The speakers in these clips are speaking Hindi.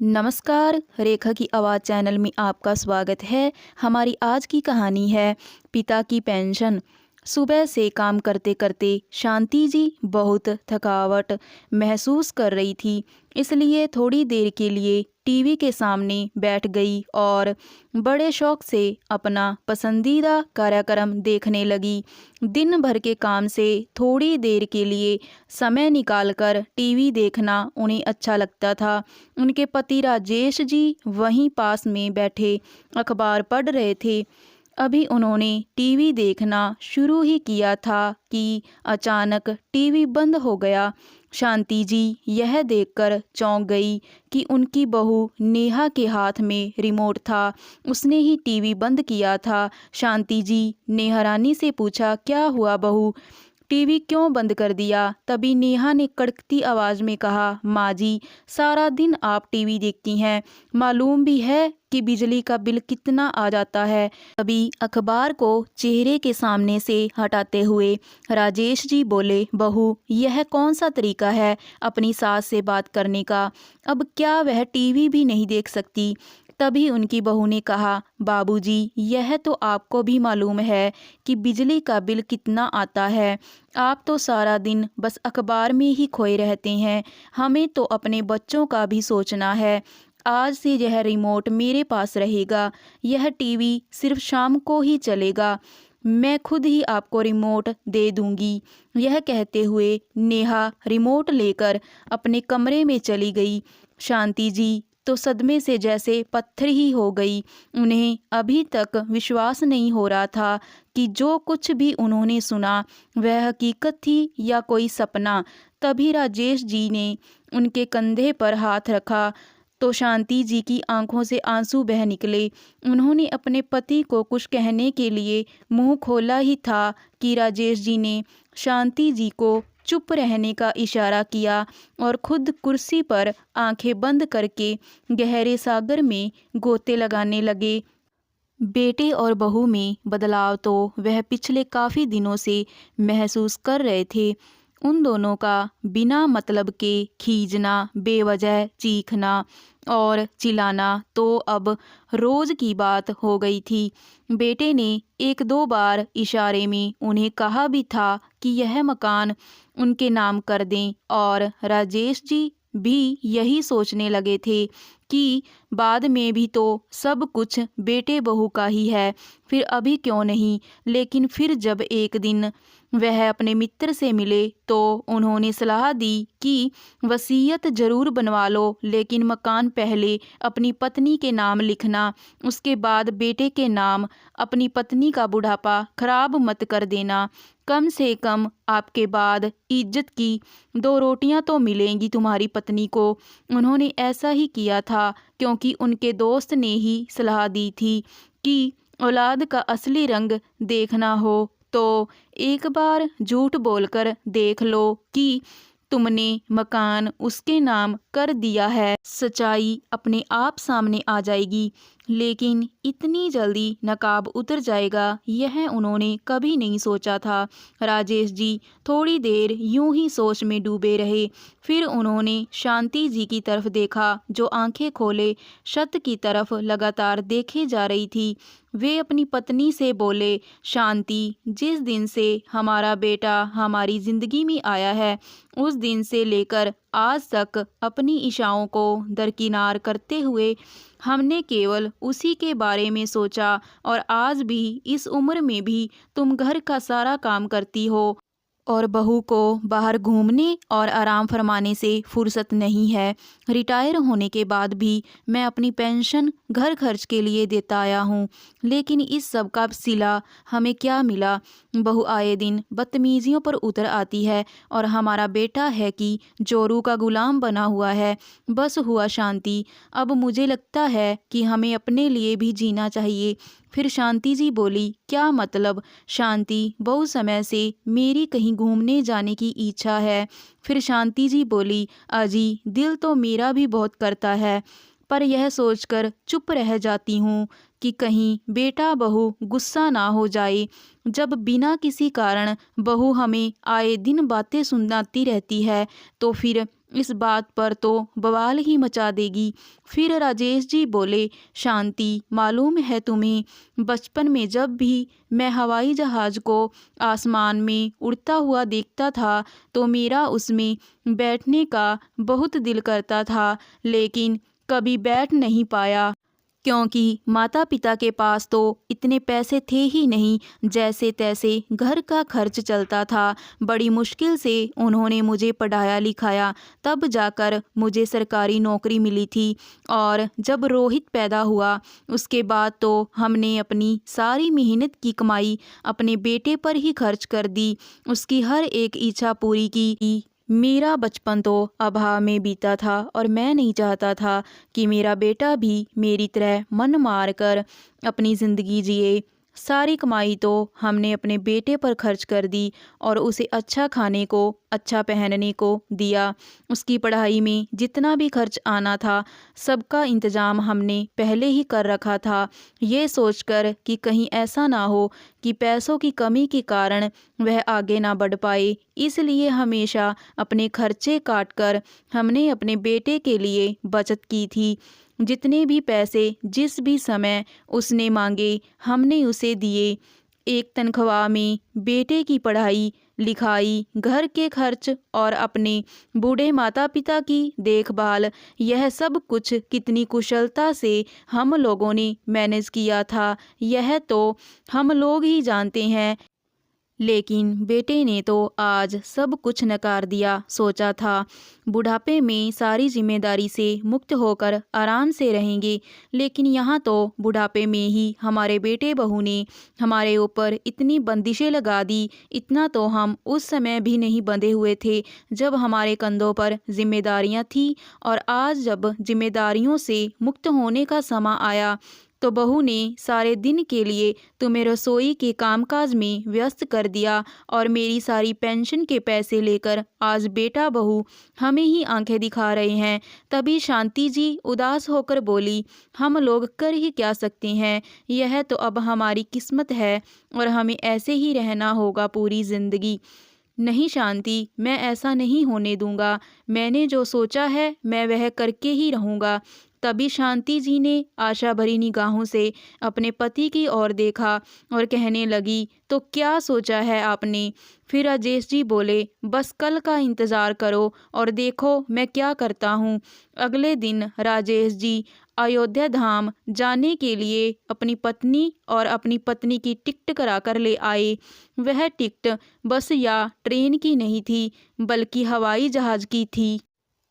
नमस्कार, रेखा की आवाज़ चैनल में आपका स्वागत है। हमारी आज की कहानी है पिता की पेंशन। सुबह से काम करते करते शांति जी बहुत थकावट महसूस कर रही थी, इसलिए थोड़ी देर के लिए टीवी के सामने बैठ गई और बड़े शौक से अपना पसंदीदा कार्यक्रम देखने लगी। दिन भर के काम से थोड़ी देर के लिए समय निकालकर टीवी देखना उन्हें अच्छा लगता था। उनके पति राजेश जी वहीं पास में बैठे अखबार पढ़ रहे थे। अभी उन्होंने टीवी देखना शुरू ही किया था कि अचानक टीवी बंद हो गया। शांति जी यह देखकर चौंक गई कि उनकी बहू नेहा के हाथ में रिमोट था। उसने ही टीवी बंद किया था। शांति जी ने हैरानी से पूछा, क्या हुआ बहू, टीवी क्यों बंद कर दिया? तभी नेहा ने कड़कती आवाज़ में कहा, माँ जी, सारा दिन आप टीवी देखती हैं, मालूम भी है कि बिजली का बिल कितना आ जाता है। तभी अखबार को चेहरे के सामने से हटाते हुए राजेश जी बोले, बहू, यह कौन सा तरीका है अपनी सास से बात करने का? अब क्या वह टीवी भी नहीं देख सकती? तभी उनकी बहू ने कहा, बाबूजी, यह तो आपको भी मालूम है कि बिजली का बिल कितना आता है। आप तो सारा दिन बस अखबार में ही खोए रहते हैं। हमें तो अपने बच्चों का भी सोचना है। आज से यह रिमोट मेरे पास रहेगा। यह टीवी सिर्फ शाम को ही चलेगा। मैं खुद ही आपको रिमोट दे दूंगी। यह कहते हुए नेहा रिमोट लेकर अपने कमरे में चली गई। शांति जी तो सदमे से जैसे पत्थर ही हो गई। उन्हें अभी तक विश्वास नहीं हो रहा था कि जो कुछ भी उन्होंने सुना वह हकीकत थी या कोई सपना। तभी राजेश जी ने उनके कंधे पर हाथ रखा तो शांति जी की आंखों से आंसू बह निकले। उन्होंने अपने पति को कुछ कहने के लिए मुंह खोला ही था कि राजेश जी ने शांति जी को चुप रहने का इशारा किया और खुद कुर्सी पर आंखें बंद करके गहरे सागर में गोते लगाने लगे। बेटे और बहू में बदलाव तो वह पिछले काफ़ी दिनों से महसूस कर रहे थे। उन दोनों का बिना मतलब के खींचना, बेवजह चीखना और चिल्लाना तो अब रोज़ की बात हो गई थी। बेटे ने एक दो बार इशारे में उन्हें कहा भी था कि यह मकान उनके नाम कर दें और राजेश जी भी यही सोचने लगे थे कि बाद में भी तो सब कुछ बेटे बहू का ही है, फिर अभी क्यों नहीं। लेकिन फिर जब एक दिन वह अपने मित्र से मिले तो उन्होंने सलाह दी कि वसीयत जरूर बनवा लो, लेकिन मकान पहले अपनी पत्नी के नाम लिखना, उसके बाद बेटे के नाम। अपनी पत्नी का बुढ़ापा खराब मत कर देना। कम से कम आपके बाद इज्जत की दो रोटियां तो मिलेंगी तुम्हारी पत्नी को। उन्होंने ऐसा ही किया था क्योंकि उनके दोस्त ने ही सलाह दी थी कि औलाद का असली रंग देखना हो तो एक बार झूठ बोलकर देख लो कि तुमने मकान उसके नाम कर दिया है, सच्चाई अपने आप सामने आ जाएगी। लेकिन इतनी जल्दी नकाब उतर जाएगा यह उन्होंने कभी नहीं सोचा था। राजेश जी थोड़ी देर यूं ही सोच में डूबे रहे। फिर उन्होंने शांति जी की तरफ देखा जो आंखें खोले छत की तरफ लगातार देखे जा रही थी। वे अपनी पत्नी से बोले, शांति, जिस दिन से हमारा बेटा हमारी ज़िंदगी में आया है उस दिन से लेकर आज तक अपनी इच्छाओं को दरकिनार करते हुए हमने केवल उसी के बारे में सोचा, और आज भी इस उम्र में भी तुम घर का सारा काम करती हो और बहू को बाहर घूमने और आराम फरमाने से फुर्सत नहीं है। रिटायर होने के बाद भी मैं अपनी पेंशन घर खर्च के लिए देता आया हूँ, लेकिन इस सब का सिला हमें क्या मिला? बहू आए दिन बदतमीजियों पर उतर आती है और हमारा बेटा है कि जोरू का गुलाम बना हुआ है। बस हुआ शांति, अब मुझे लगता है कि हमें अपने लिए भी जीना चाहिए। फिर शांति जी बोली, क्या मतलब? शांति, बहुत समय से मेरी कहीं घूमने जाने की इच्छा है। फिर शांति जी बोली, अजी, दिल तो मेरा भी बहुत करता है, पर यह सोचकर चुप रह जाती हूँ कि कहीं बेटा बहू गुस्सा ना हो जाए। जब बिना किसी कारण बहू हमें आए दिन बातें सुनाती रहती है तो फिर इस बात पर तो बवाल ही मचा देगी। फिर राजेश जी बोले, शांति, मालूम है तुम्हें, बचपन में जब भी मैं हवाई जहाज़ को आसमान में उड़ता हुआ देखता था तो मेरा उसमें बैठने का बहुत दिल करता था, लेकिन कभी बैठ नहीं पाया, क्योंकि माता पिता के पास तो इतने पैसे थे ही नहीं। जैसे तैसे घर का खर्च चलता था। बड़ी मुश्किल से उन्होंने मुझे पढ़ाया लिखाया, तब जाकर मुझे सरकारी नौकरी मिली थी। और जब रोहित पैदा हुआ उसके बाद तो हमने अपनी सारी मेहनत की कमाई अपने बेटे पर ही खर्च कर दी, उसकी हर एक इच्छा पूरी की। मेरा बचपन तो अभाव में बीता था और मैं नहीं चाहता था कि मेरा बेटा भी मेरी तरह मन मार कर अपनी ज़िंदगी जिए। सारी कमाई तो हमने अपने बेटे पर खर्च कर दी और उसे अच्छा खाने को, अच्छा पहनने को दिया। उसकी पढ़ाई में जितना भी खर्च आना था सबका इंतज़ाम हमने पहले ही कर रखा था, ये सोचकर कि कहीं ऐसा ना हो कि पैसों की कमी के कारण वह आगे ना बढ़ पाए। इसलिए हमेशा अपने खर्चे काट कर हमने अपने बेटे के लिए बचत की थी। जितने भी पैसे जिस भी समय उसने मांगे हमने उसे दिए। एक तनख्वाह में बेटे की पढ़ाई लिखाई, घर के खर्च और अपने बूढ़े माता पिता की देखभाल, यह सब कुछ कितनी कुशलता से हम लोगों ने मैनेज किया था, यह तो हम लोग ही जानते हैं। लेकिन बेटे ने तो आज सब कुछ नकार दिया। सोचा था बुढ़ापे में सारी जिम्मेदारी से मुक्त होकर आराम से रहेंगे, लेकिन यहाँ तो बुढ़ापे में ही हमारे बेटे बहू ने हमारे ऊपर इतनी बंदिशें लगा दी। इतना तो हम उस समय भी नहीं बंधे हुए थे जब हमारे कंधों पर जिम्मेदारियाँ थीं, और आज जब जिम्मेदारियों से मुक्त होने का समय आया तो बहू ने सारे दिन के लिए तुम्हें रसोई के कामकाज में व्यस्त कर दिया और मेरी सारी पेंशन के पैसे लेकर आज बेटा बहू हमें ही आंखें दिखा रहे हैं। तभी शांति जी उदास होकर बोली, हम लोग कर ही क्या सकते हैं, यह तो अब हमारी किस्मत है और हमें ऐसे ही रहना होगा पूरी ज़िंदगी। नहीं शांति, मैं ऐसा नहीं होने दूंगा। मैंने जो सोचा है मैं वह करके ही रहूँगा। तभी शांति जी ने आशा भरी निगाहों से अपने पति की ओर देखा और कहने लगी, तो क्या सोचा है आपने? फिर राजेश जी बोले, बस कल का इंतज़ार करो और देखो मैं क्या करता हूँ। अगले दिन राजेश जी अयोध्या धाम जाने के लिए अपनी पत्नी और अपनी पत्नी की टिकट करा कर ले आए। वह टिकट बस या ट्रेन की नहीं थी, बल्कि हवाई जहाज़ की थी।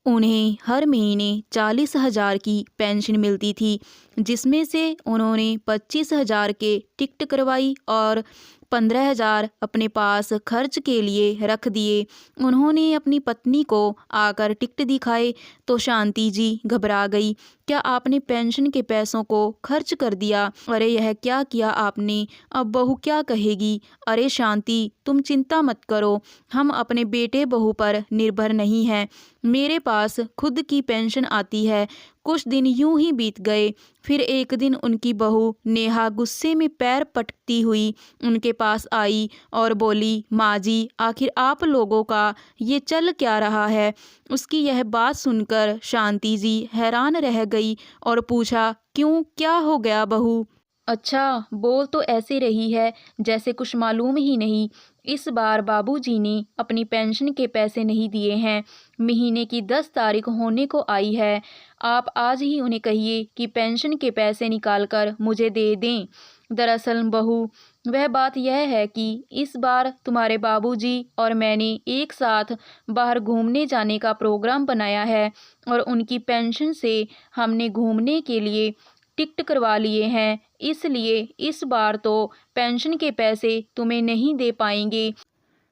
उन्हें हर महीने 40,000 की पेंशन मिलती थी, जिसमें से उन्होंने 25,000 के टिकट करवाई और 15,000 अपने पास खर्च के लिए रख दिए। उन्होंने अपनी पत्नी को आकर टिकट दिखाए तो शांति जी घबरा गई। क्या आपने पेंशन के पैसों को खर्च कर दिया? अरे यह क्या किया आपने? अब बहू क्या कहेगी? अरे शांति, तुम चिंता मत करो, हम अपने बेटे बहू पर निर्भर नहीं हैं। मेरे पास खुद की पेंशन आती है। कुछ दिन यूं ही बीत गए। फिर एक दिन उनकी बहू नेहा गुस्से में पैर पटकती हुई उनके पास आई और बोली, माँ जी, आखिर आप लोगों का ये चल क्या रहा है? उसकी यह बात सुनकर शांति जी हैरान रह गई और पूछा, क्यों, क्या हो गया बहू? अच्छा, बोल तो ऐसे रही है जैसे कुछ मालूम ही नहीं। इस बार बाबूजी ने अपनी पेंशन के पैसे नहीं दिए हैं। महीने की 10 तारीख होने को आई है। आप आज ही उन्हें कहिए कि पेंशन के पैसे निकाल कर मुझे दे दें। दरअसल बहू, वह बात यह है कि इस बार तुम्हारे बाबूजी और मैंने एक साथ बाहर घूमने जाने का प्रोग्राम बनाया है और उनकी पेंशन से हमने घूमने के लिए टिकट करवा लिए हैं, इसलिए इस बार तो पेंशन के पैसे तुम्हें नहीं दे पाएंगे।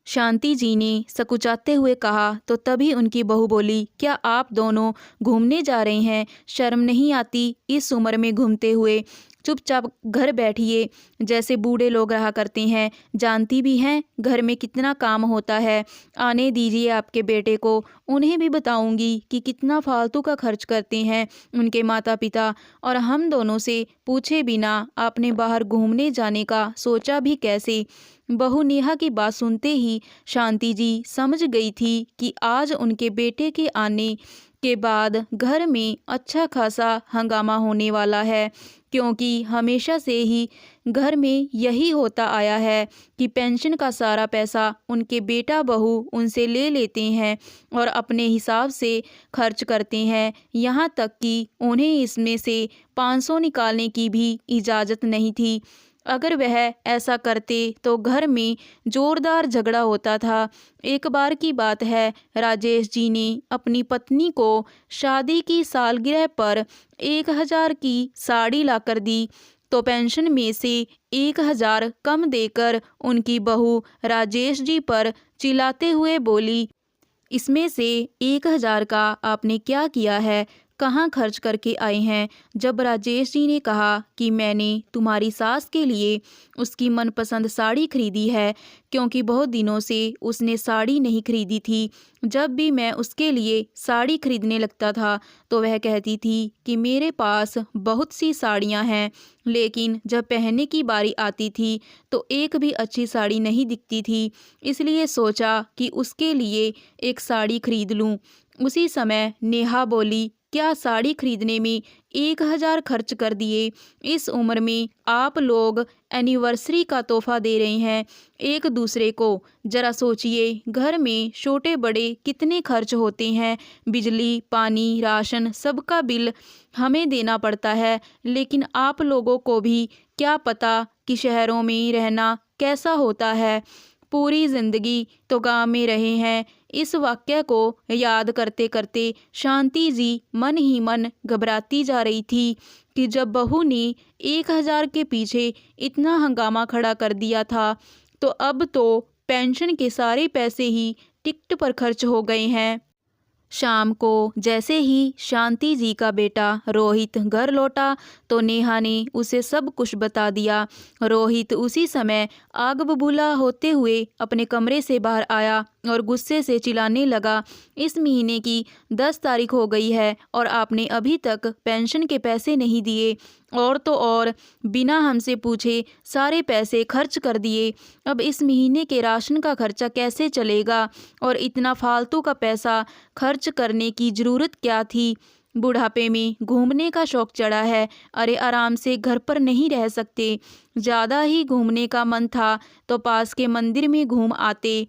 शांति जी ने सकुचाते हुए कहा तो तभी उनकी बहू बोली, क्या आप दोनों घूमने जा रहे हैं? शर्म नहीं आती इस उम्र में घूमते हुए? चुपचाप घर बैठिए जैसे बूढ़े लोग रहा करते हैं। जानती भी हैं घर में कितना काम होता है। आने दीजिए आपके बेटे को, उन्हें भी बताऊंगी कि कितना फालतू का खर्च करते हैं उनके माता पिता। और हम दोनों से पूछे बिना आपने बाहर घूमने जाने का सोचा भी कैसे? बहू नेहा की बात सुनते ही शांति जी समझ गई थी कि आज उनके बेटे के आने के बाद घर में अच्छा खासा हंगामा होने वाला है, क्योंकि हमेशा से ही घर में यही होता आया है कि पेंशन का सारा पैसा उनके बेटा बहू उनसे ले लेते हैं और अपने हिसाब से खर्च करते हैं। यहाँ तक कि उन्हें इसमें से 500 निकालने की भी इजाज़त नहीं थी। अगर वह ऐसा करते तो घर में ज़ोरदार झगड़ा होता था। एक बार की बात है, राजेश जी ने अपनी पत्नी को शादी की सालगिरह पर 1000 की साड़ी लाकर दी, तो पेंशन में से 1000 कम देकर उनकी बहू राजेश जी पर चिल्लाते हुए बोली, इसमें से 1000 का आपने क्या किया है, कहाँ खर्च करके आए हैं। जब राजेश जी ने कहा कि मैंने तुम्हारी सास के लिए उसकी मनपसंद साड़ी खरीदी है, क्योंकि बहुत दिनों से उसने साड़ी नहीं खरीदी थी। जब भी मैं उसके लिए साड़ी खरीदने लगता था तो वह कहती थी कि मेरे पास बहुत सी साड़ियां हैं, लेकिन जब पहनने की बारी आती थी तो एक भी अच्छी साड़ी नहीं दिखती थी। इसलिए सोचा कि उसके लिए एक साड़ी खरीद लूं। उसी समय नेहा बोली, क्या साड़ी खरीदने में 1000 खर्च कर दिए? इस उम्र में आप लोग एनिवर्सरी का तोहफा दे रहे हैं एक दूसरे को। जरा सोचिए, घर में छोटे बड़े कितने खर्च होते हैं। बिजली, पानी, राशन, सबका बिल हमें देना पड़ता है, लेकिन आप लोगों को भी क्या पता कि शहरों में रहना कैसा होता है। पूरी ज़िंदगी तो गांव में रहे हैं। इस वाक्य को याद करते करते शांति जी मन ही मन घबराती जा रही थी कि जब बहू ने 1000 के पीछे इतना हंगामा खड़ा कर दिया था, तो अब तो पेंशन के सारे पैसे ही टिकट पर खर्च हो गए हैं। शाम को जैसे ही शांति जी का बेटा रोहित घर लौटा तो नेहा ने उसे सब कुछ बता दिया। रोहित उसी समय आग बबूला होते हुए अपने कमरे से बाहर आया और गुस्से से चिल्लाने लगा, इस महीने की 10 तारीख हो गई है और आपने अभी तक पेंशन के पैसे नहीं दिए, और तो और बिना हमसे पूछे सारे पैसे खर्च कर दिए। अब इस महीने के राशन का खर्चा कैसे चलेगा, और इतना फालतू का पैसा खर्च करने की ज़रूरत क्या थी। बुढ़ापे में घूमने का शौक चढ़ा है, अरे आराम से घर पर नहीं रह सकते। ज़्यादा ही घूमने का मन था तो पास के मंदिर में घूम आते।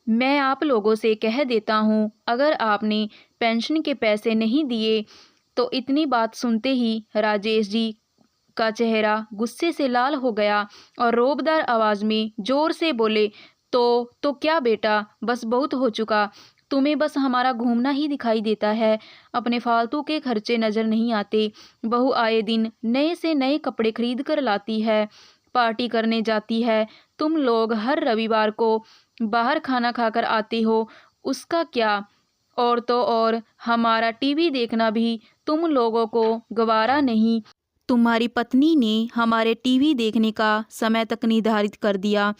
मैं आप लोगों से कह देता हूँ, अगर आपने पेंशन के पैसे नहीं दिए तो इतनी बात सुनते ही राजेश जी का चेहरा गुस्से से लाल हो गया और रोबदार आवाज़ में ज़ोर से बोले, तो क्या बेटा, बस बहुत हो चुका। तुम्हें बस हमारा घूमना ही दिखाई देता है, अपने फालतू के खर्चे नज़र नहीं आते। बहू आए दिन नए से नए कपड़े खरीद कर लाती है, पार्टी करने जाती है। तुम लोग हर रविवार को बाहर खाना खाकर आते हो, उसका क्या। और तो और हमारा टीवी देखना भी तुम लोगों को गवारा नहीं। तुम्हारी पत्नी ने हमारे टीवी देखने का समय तक निर्धारित कर दिया।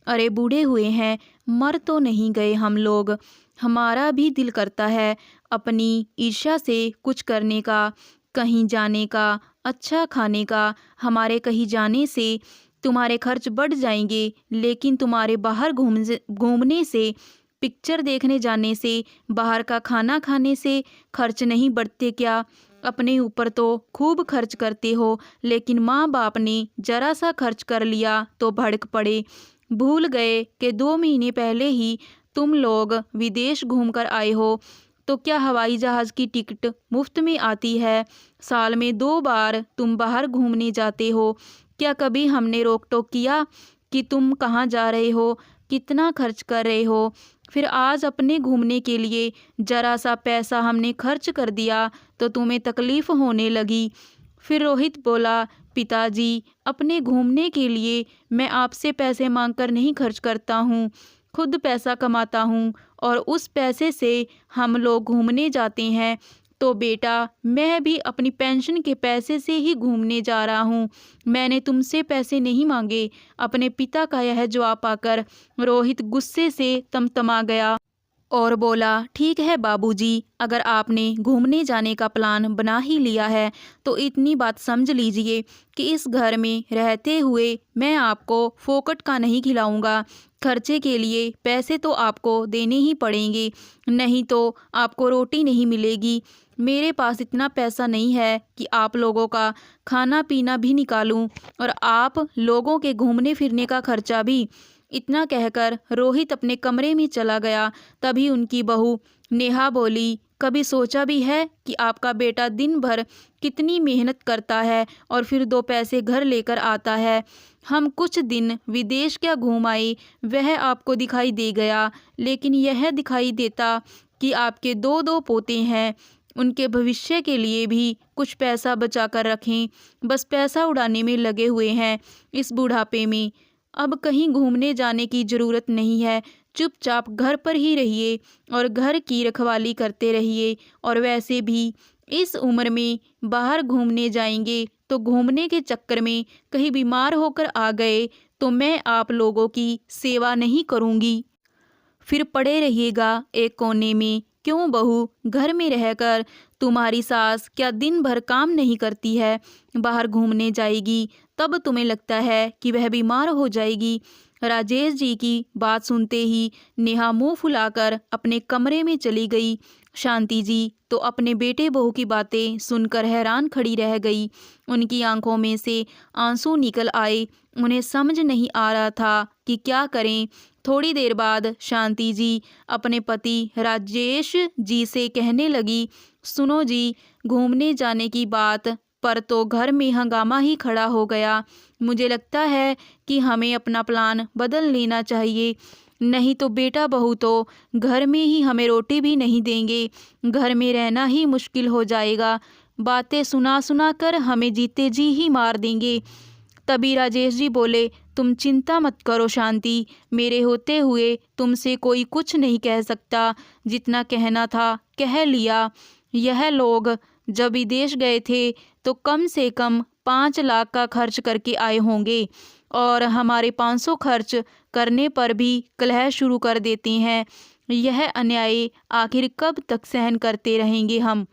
अरे बूढ़े हुए हैं, मर तो नहीं गए हम लोग। हमारा भी दिल करता है अपनी ईर्ष्या से कुछ करने का, कहीं जाने का, अच्छा खाने का। हमारे कहीं जाने से तुम्हारे खर्च बढ़ जाएंगे, लेकिन तुम्हारे बाहर घूमने से, पिक्चर देखने जाने से, बाहर का खाना खाने से खर्च नहीं बढ़ते क्या। अपने ऊपर तो खूब खर्च करते हो, लेकिन माँ बाप ने जरा सा खर्च कर लिया तो भड़क पड़े। भूल गए कि 2 महीने पहले ही तुम लोग विदेश घूमकर आए हो। तो क्या हवाई जहाज़ की टिकट मुफ्त में आती है? साल में 2 बार तुम बाहर घूमने जाते हो। क्या कभी हमने रोक टोक किया कि तुम कहाँ जा रहे हो, कितना खर्च कर रहे हो? फिर आज अपने घूमने के लिए जरा सा पैसा हमने खर्च कर दिया तो तुम्हें तकलीफ़ होने लगी। फिर रोहित बोला, पिताजी, अपने घूमने के लिए मैं आपसे पैसे मांगकर नहीं खर्च करता हूँ, खुद पैसा कमाता हूँ और उस पैसे से हम लोग घूमने जाते हैं। तो बेटा, मैं भी अपनी पेंशन के पैसे से ही घूमने जा रहा हूँ, मैंने तुमसे पैसे नहीं मांगे। अपने पिता का यह जवाब पाकर रोहित गुस्से से तमतमा गया। और बोला, ठीक है बाबूजी, अगर आपने घूमने जाने का प्लान बना ही लिया है तो इतनी बात समझ लीजिए कि इस घर में रहते हुए मैं आपको फोकट का नहीं खिलाऊंगा। खर्चे के लिए पैसे तो आपको देने ही पड़ेंगे, नहीं तो आपको रोटी नहीं मिलेगी। मेरे पास इतना पैसा नहीं है कि आप लोगों का खाना पीना भी निकालूं और आप लोगों के घूमने फिरने का खर्चा भी। इतना कहकर रोहित अपने कमरे में चला गया। तभी उनकी बहू नेहा बोली, कभी सोचा भी है कि आपका बेटा दिन भर कितनी मेहनत करता है और फिर 2 पैसे घर लेकर आता है। हम कुछ दिन विदेश क्या घूम आए, वह आपको दिखाई दे गया, लेकिन यह दिखाई देता कि आपके 2-2 पोते हैं। उनके भविष्य के लिए भी कुछ पैसा बचा कर रखें, बस पैसा उड़ाने में लगे हुए हैं इस बुढ़ापे में। अब कहीं घूमने जाने की ज़रूरत नहीं है, चुपचाप घर पर ही रहिए और घर की रखवाली करते रहिए। और वैसे भी इस उम्र में बाहर घूमने जाएंगे तो घूमने के चक्कर में कहीं बीमार होकर आ गए तो मैं आप लोगों की सेवा नहीं करूँगी, फिर पड़े रहिएगा एक कोने में। क्यों बहू, घर में रहकर तुम्हारी सास क्या दिन भर काम नहीं करती है? बाहर घूमने जाएगी तब तुम्हें लगता है कि वह बीमार हो जाएगी। राजेश जी की बात सुनते ही नेहा मुंह फुलाकर अपने कमरे में चली गई। शांति जी तो अपने बेटे बहू की बातें सुनकर हैरान खड़ी रह गई। उनकी आंखों में से आंसू निकल आए। उन्हें समझ नहीं आ रहा था कि क्या करें। थोड़ी देर बाद शांति जी अपने पति राजेश जी से कहने लगी, सुनो जी, घूमने जाने की बात पर तो घर में हंगामा ही खड़ा हो गया। मुझे लगता है कि हमें अपना प्लान बदल लेना चाहिए, नहीं तो बेटा बहू तो घर में ही हमें रोटी भी नहीं देंगे। घर में रहना ही मुश्किल हो जाएगा। बातें सुना सुना कर हमें जीते जी ही मार देंगे। तभी राजेश जी बोले, तुम चिंता मत करो शांति, मेरे होते हुए तुमसे कोई कुछ नहीं कह सकता। जितना कहना था कह लिया। यह लोग जब विदेश गए थे तो कम से कम 5 लाख का खर्च करके आए होंगे और हमारे 500 खर्च करने पर भी कलह शुरू कर देते हैं। यह अन्याय आखिर कब तक सहन करते रहेंगे हम?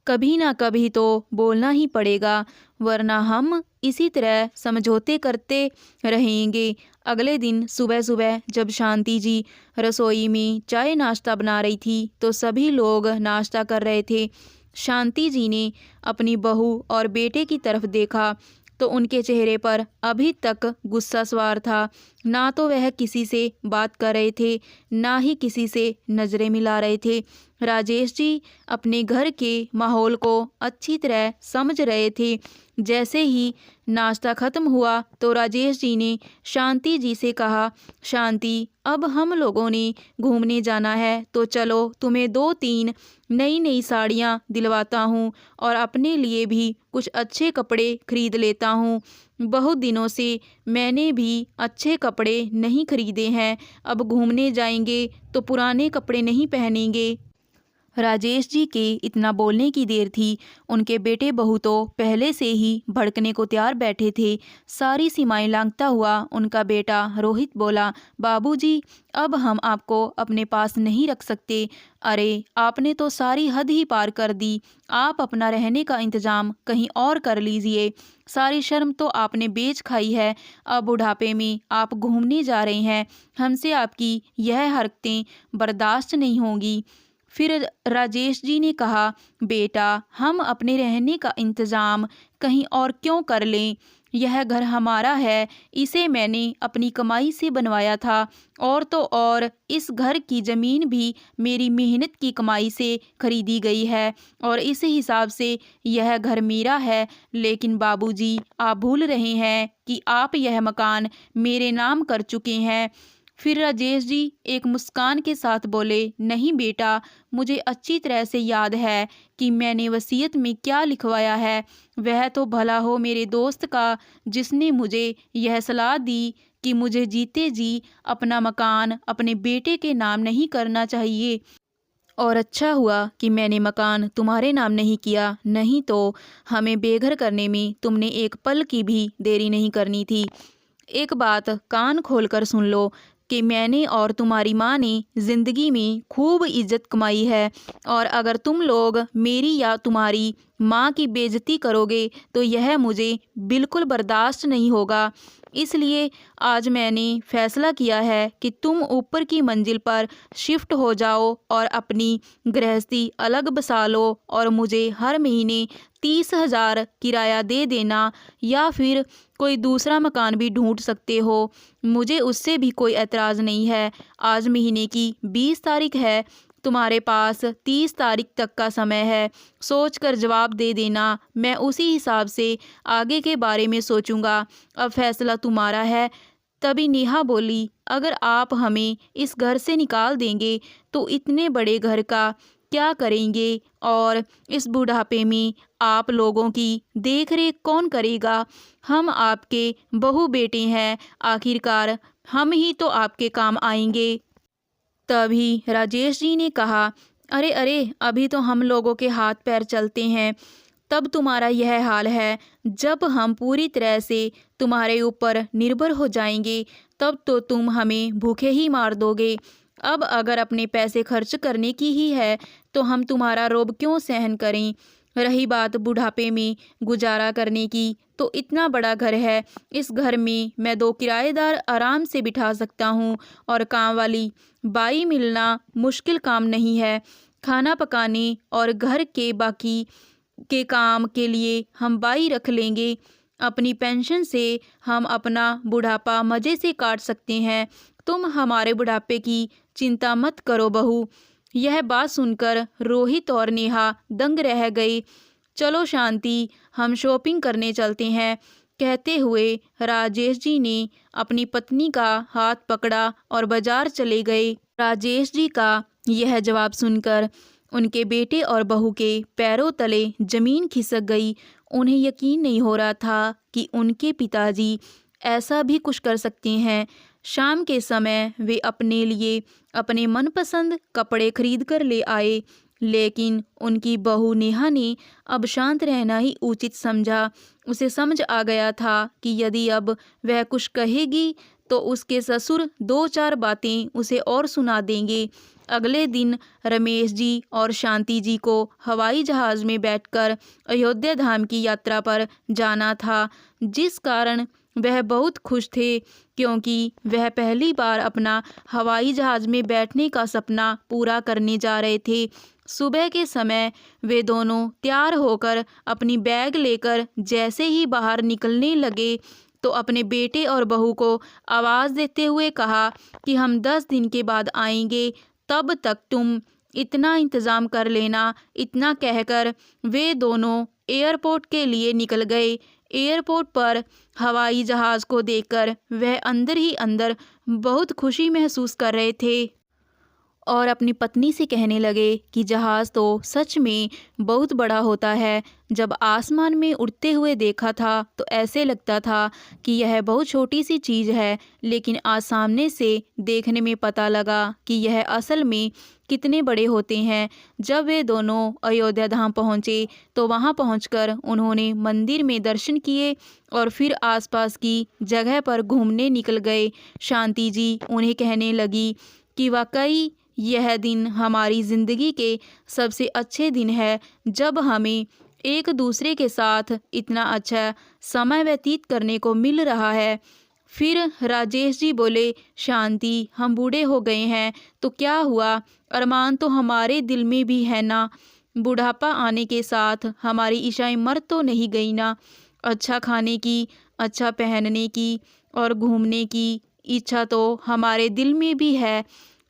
कभी ना कभी तो बोलना ही पड़ेगा, वरना हम इसी तरह समझौते करते रहेंगे। अगले दिन सुबह सुबह जब शांति जी रसोई में चाय नाश्ता बना रही थी तो सभी लोग नाश्ता कर रहे थे। शांति जी ने अपनी बहू और बेटे की तरफ देखा तो उनके चेहरे पर अभी तक गुस्सा सवार था। ना तो वह किसी से बात कर रहे थे, ना ही किसी से नज़रें मिला रहे थे। राजेश जी अपने घर के माहौल को अच्छी तरह समझ रहे थे। जैसे ही नाश्ता ख़त्म हुआ तो राजेश जी ने शांति जी से कहा, शांति, अब हम लोगों ने घूमने जाना है तो चलो तुम्हें 2-3 नई नई साड़ियाँ दिलवाता हूँ और अपने लिए भी कुछ अच्छे कपड़े खरीद लेता हूँ। बहुत दिनों से मैंने भी अच्छे कपड़े नहीं खरीदे हैं। अब घूमने जाएंगे तो पुराने कपड़े नहीं पहनेंगे। राजेश जी के इतना बोलने की देर थी, उनके बेटे बहू तो पहले से ही भड़कने को तैयार बैठे थे। सारी सीमाएं लांघता हुआ उनका बेटा रोहित बोला, बाबूजी, अब हम आपको अपने पास नहीं रख सकते। अरे आपने तो सारी हद ही पार कर दी। आप अपना रहने का इंतज़ाम कहीं और कर लीजिए। सारी शर्म तो आपने बेच खाई है। अब बुढ़ापे में आप घूमने जा रहे हैं, हमसे आपकी यह हरकतें बर्दाश्त नहीं होंगी। फिर राजेश जी ने कहा, बेटा, हम अपने रहने का इंतज़ाम कहीं और क्यों कर लें? यह घर हमारा है, इसे मैंने अपनी कमाई से बनवाया था और तो और इस घर की ज़मीन भी मेरी मेहनत की कमाई से खरीदी गई है और इस हिसाब से यह घर मेरा है। लेकिन बाबूजी, आप भूल रहे हैं कि आप यह मकान मेरे नाम कर चुके हैं। फिर राजेश जी एक मुस्कान के साथ बोले, नहीं बेटा, मुझे अच्छी तरह से याद है कि मैंने वसीयत में क्या लिखवाया है। वह तो भला हो मेरे दोस्त का, जिसने मुझे यह सलाह दी कि मुझे जीते जी अपना मकान अपने बेटे के नाम नहीं करना चाहिए। और अच्छा हुआ कि मैंने मकान तुम्हारे नाम नहीं किया, नहीं तो हमें बेघर करने में तुमने एक पल की भी देरी नहीं करनी थी। एक बात कान खोलकर सुन लो कि मैंने और तुम्हारी माँ ने ज़िंदगी में खूब इज्जत कमाई है, और अगर तुम लोग मेरी या तुम्हारी माँ की बेइज्जती करोगे तो यह मुझे बिल्कुल बर्दाश्त नहीं होगा। इसलिए आज मैंने फैसला किया है कि तुम ऊपर की मंजिल पर शिफ्ट हो जाओ और अपनी गृहस्थी अलग बसा लो, और मुझे हर महीने 30,000 किराया दे देना, या फिर कोई दूसरा मकान भी ढूंढ सकते हो, मुझे उससे भी कोई एतराज़ नहीं है। आज महीने की 20 तारीख है, तुम्हारे पास 30 तारीख तक का समय है। सोच कर जवाब दे देना, मैं उसी हिसाब से आगे के बारे में सोचूंगा। अब फैसला तुम्हारा है। तभी नेहा बोली, अगर आप हमें इस घर से निकाल देंगे तो इतने बड़े घर का क्या करेंगे, और इस बुढ़ापे में आप लोगों की देख रेख कौन करेगा? हम आपके बहू बेटे हैं, आखिरकार हम ही तो आपके काम आएंगे। तभी राजेश जी ने कहा, अरे अरे, अभी तो हम लोगों के हाथ पैर चलते हैं, तब तुम्हारा यह हाल है। जब हम पूरी तरह से तुम्हारे ऊपर निर्भर हो जाएंगे तब तो तुम हमें भूखे ही मार दोगे। अब अगर अपने पैसे खर्च करने की ही है तो हम तुम्हारा रोब क्यों सहन करें? रही बात बुढ़ापे में गुजारा करने की, तो इतना बड़ा घर है, इस घर में मैं 2 किराएदार आराम से बिठा सकता हूँ, और काम वाली बाई मिलना मुश्किल काम नहीं है। खाना पकाने और घर के बाकी के काम के लिए हम बाई रख लेंगे। अपनी पेंशन से हम अपना बुढ़ापा मज़े से काट सकते हैं। तुम हमारे बुढ़ापे की चिंता मत करो बहू। यह बात सुनकर रोहित और नेहा दंग रह गए। चलो शांति, हम शॉपिंग करने चलते हैं, कहते हुए राजेश जी ने अपनी पत्नी का हाथ पकड़ा और बाजार चले गए। राजेश जी का यह जवाब सुनकर उनके बेटे और बहू के पैरों तले जमीन खिसक गई। उन्हें यकीन नहीं हो रहा था कि उनके पिताजी ऐसा भी कुछ कर सकते हैं। शाम के समय वे अपने लिए अपने मनपसंद कपड़े खरीद कर ले आए, लेकिन उनकी बहू नेहा ने अब शांत रहना ही उचित समझा। उसे समझ आ गया था कि यदि अब वह कुछ कहेगी तो उसके ससुर 2-4 बातें उसे और सुना देंगे। अगले दिन रमेश जी और शांति जी को हवाई जहाज़ में बैठकर अयोध्या धाम की यात्रा पर जाना था, जिस कारण वह बहुत खुश थे, क्योंकि वह पहली बार अपना हवाई जहाज़ में बैठने का सपना पूरा करने जा रहे थे। सुबह के समय वे दोनों तैयार होकर अपनी बैग लेकर जैसे ही बाहर निकलने लगे तो अपने बेटे और बहू को आवाज़ देते हुए कहा कि हम 10 दिन के बाद आएंगे, तब तक तुम इतना इंतज़ाम कर लेना। इतना कहकर वे दोनों एयरपोर्ट के लिए निकल गए। एयरपोर्ट पर हवाई जहाज़ को देखकर वह अंदर ही अंदर बहुत खुशी महसूस कर रहे थे और अपनी पत्नी से कहने लगे कि जहाज़ तो सच में बहुत बड़ा होता है। जब आसमान में उड़ते हुए देखा था तो ऐसे लगता था कि यह बहुत छोटी सी चीज़ है, लेकिन आज सामने से देखने में पता लगा कि यह असल में कितने बड़े होते हैं। जब वे दोनों अयोध्या धाम पहुँचे तो वहाँ पहुँचकर उन्होंने मंदिर में दर्शन किए और फिर आसपास की जगह पर घूमने निकल गए। शांति जी उन्हें कहने लगी कि वाकई यह दिन हमारी ज़िंदगी के सबसे अच्छे दिन है, जब हमें एक दूसरे के साथ इतना अच्छा समय व्यतीत करने को मिल रहा है। फिर राजेश जी बोले, शांति, हम बूढ़े हो गए हैं तो क्या हुआ, अरमान तो हमारे दिल में भी है ना। बुढ़ापा आने के साथ हमारी इच्छाएं मर तो नहीं गई ना। अच्छा खाने की, अच्छा पहनने की और घूमने की इच्छा तो हमारे दिल में भी है,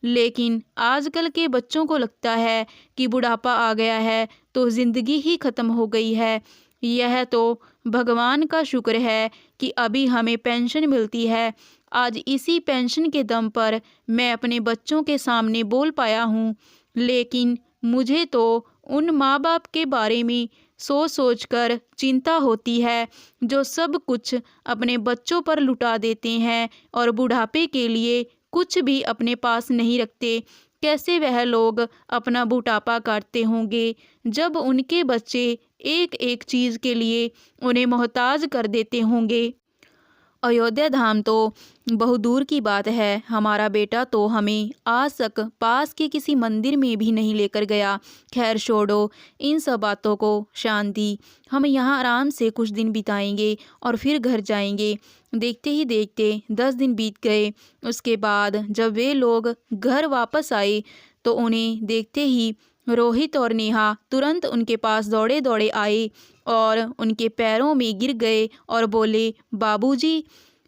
लेकिन आजकल के बच्चों को लगता है कि बुढ़ापा आ गया है तो ज़िंदगी ही ख़त्म हो गई है। यह तो भगवान का शुक्र है कि अभी हमें पेंशन मिलती है। आज इसी पेंशन के दम पर मैं अपने बच्चों के सामने बोल पाया हूँ, लेकिन मुझे तो उन माँ बाप के बारे में सोच सोच कर चिंता होती है जो सब कुछ अपने बच्चों पर लुटा देते हैं और बुढ़ापे के लिए कुछ भी अपने पास नहीं रखते। कैसे वह लोग अपना बुढ़ापा काटते होंगे जब उनके बच्चे एक एक चीज़ के लिए उन्हें मोहताज कर देते होंगे। अयोध्या धाम तो बहुत दूर की बात है, हमारा बेटा तो हमें आज तक पास के किसी मंदिर में भी नहीं लेकर गया। खैर छोड़ो इन सब बातों को, शांति। हम यहाँ आराम से कुछ दिन बिताएंगे और फिर घर जाएंगे। देखते ही देखते 10 दिन बीत गए। उसके बाद जब वे लोग घर वापस आए तो उन्हें देखते ही रोहित और नेहा तुरंत उनके पास दौड़े दौड़े आए और उनके पैरों में गिर गए और बोले, बाबूजी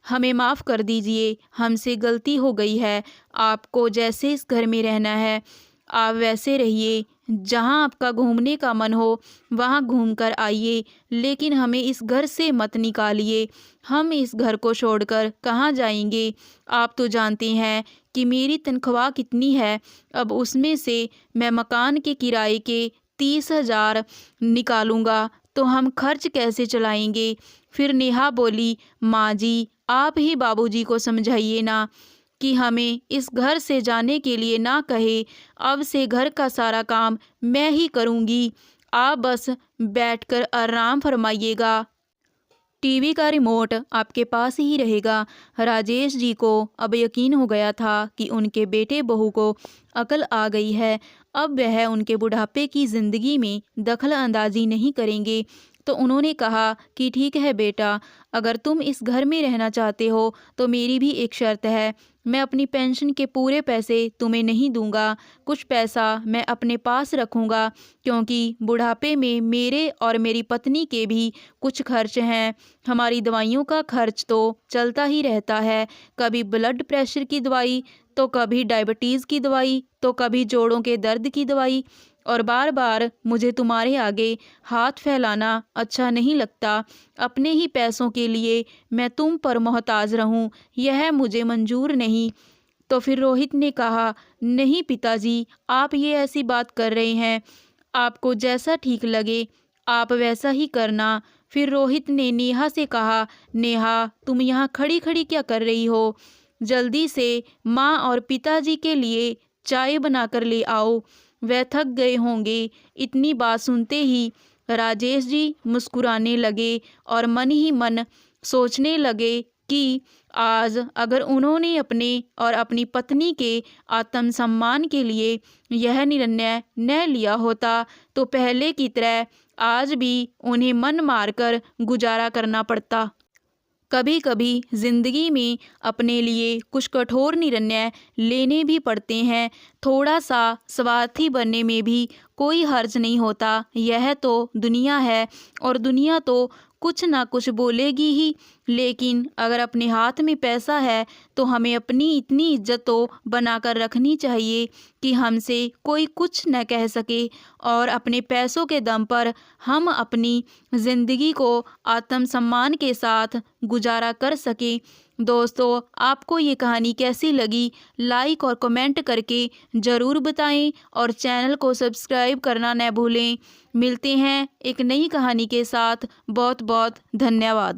हमें माफ़ कर दीजिए, हमसे गलती हो गई है। आपको जैसे इस घर में रहना है आप वैसे रहिए, जहाँ आपका घूमने का मन हो वहाँ घूम कर आइए, लेकिन हमें इस घर से मत निकालिए। हम इस घर को छोड़कर कहाँ जाएंगे? आप तो जानते हैं कि मेरी तनख्वाह कितनी है। अब उसमें से मैं मकान के किराए के 30,000 निकालूंगा तो हम खर्च कैसे चलाएंगे? फिर नेहा बोली, माँ जी आप ही बाबूजी को समझाइए ना कि हमें इस घर से जाने के लिए ना कहे। अब से घर का सारा काम मैं ही करूँगी, आप बस बैठकर आराम फरमाइएगा। टीवी का रिमोट आपके पास ही रहेगा। राजेश जी को अब यकीन हो गया था कि उनके बेटे बहू को अकल आ गई है। अब वह उनके बुढ़ापे की ज़िंदगी में दखल अंदाजी नहीं करेंगे। तो उन्होंने कहा कि ठीक है बेटा, अगर तुम इस घर में रहना चाहते हो तो मेरी भी एक शर्त है। मैं अपनी पेंशन के पूरे पैसे तुम्हें नहीं दूंगा, कुछ पैसा मैं अपने पास रखूंगा, क्योंकि बुढ़ापे में मेरे और मेरी पत्नी के भी कुछ खर्च हैं। हमारी दवाइयों का खर्च तो चलता ही रहता है, कभी ब्लड प्रेशर की दवाई, तो कभी डायबिटीज़ की दवाई, तो कभी जोड़ों के दर्द की दवाई। और बार बार मुझे तुम्हारे आगे हाथ फैलाना अच्छा नहीं लगता। अपने ही पैसों के लिए मैं तुम पर मोहताज रहूं, यह मुझे मंजूर नहीं। तो फिर रोहित ने कहा, नहीं पिताजी आप ये ऐसी बात कर रहे हैं, आपको जैसा ठीक लगे आप वैसा ही करना। फिर रोहित ने नेहा से कहा, नेहा तुम यहाँ खड़ी खड़ी क्या कर रही हो? जल्दी से माँ और पिताजी के लिए चाय बनाकर ले आओ, वह थक गए होंगे। इतनी बात सुनते ही राजेश जी मुस्कुराने लगे और मन ही मन सोचने लगे कि आज अगर उन्होंने अपने और अपनी पत्नी के आत्मसम्मान के लिए यह निर्णय न लिया होता तो पहले की तरह आज भी उन्हें मन मारकर गुजारा करना पड़ता। कभी कभी ज़िंदगी में अपने लिए कुछ कठोर निर्णय लेने भी पड़ते हैं। थोड़ा सा स्वार्थी बनने में भी कोई हर्ज नहीं होता। यह तो दुनिया है और दुनिया तो कुछ ना कुछ बोलेगी ही, लेकिन अगर अपने हाथ में पैसा है तो हमें अपनी इतनी इज्जत तो बनाकर रखनी चाहिए कि हमसे कोई कुछ न कह सके और अपने पैसों के दम पर हम अपनी ज़िंदगी को आत्मसम्मान के साथ गुजारा कर सकें। दोस्तों आपको ये कहानी कैसी लगी लाइक और कमेंट करके ज़रूर बताएं और चैनल को सब्सक्राइब करना न भूलें। मिलते हैं एक नई कहानी के साथ। बहुत बहुत धन्यवाद।